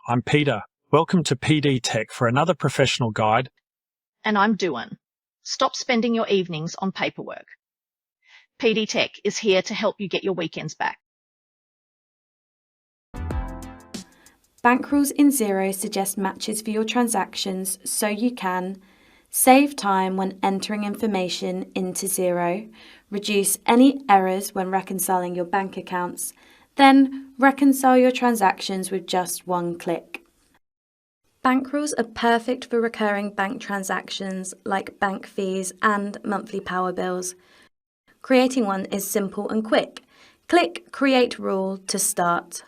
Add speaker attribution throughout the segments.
Speaker 1: I'm Peter. Welcome to PD Tech for another professional guide.
Speaker 2: And I'm Duan. Stop spending your evenings on paperwork. PD Tech is here to help you get your weekends back.
Speaker 3: Bank rules in Xero suggest matches for your transactions so you can save time when entering information into Xero, reduce any errors when reconciling your bank accounts, then reconcile your transactions with just one click. Bank rules are perfect for recurring bank transactions like bank fees and monthly power bills. Creating one is simple and quick. Click Create Rule to start.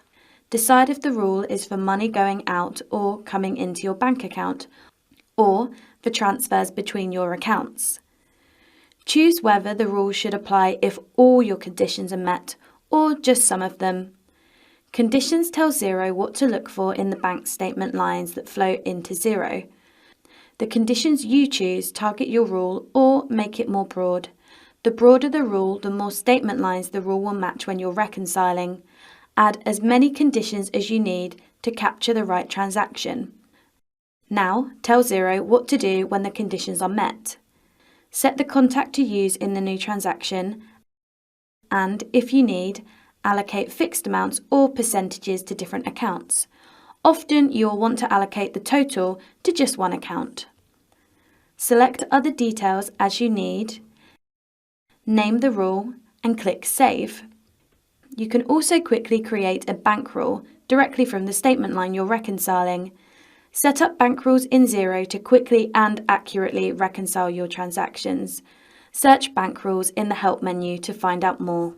Speaker 3: Decide if the rule is for money going out or coming into your bank account, or for transfers between your accounts. Choose whether the rule should apply if all your conditions are met or just some of them. Conditions tell Xero what to look for in the bank statement lines that flow into Xero. The conditions you choose target your rule or make it more broad. The broader the rule, the more statement lines the rule will match when you're reconciling. Add as many conditions as you need to capture the right transaction. Now, tell Xero what to do when the conditions are met. Set the contact to use in the new transaction, and, if you need, allocate fixed amounts or percentages to different accounts. Often you'll want to allocate the total to just one account. Select other details as you need, name the rule, and click Save. You can also quickly create a bank rule directly from the statement line you're reconciling. Set up bank rules in Xero to quickly and accurately reconcile your transactions. Search bank rules in the Help menu to find out more.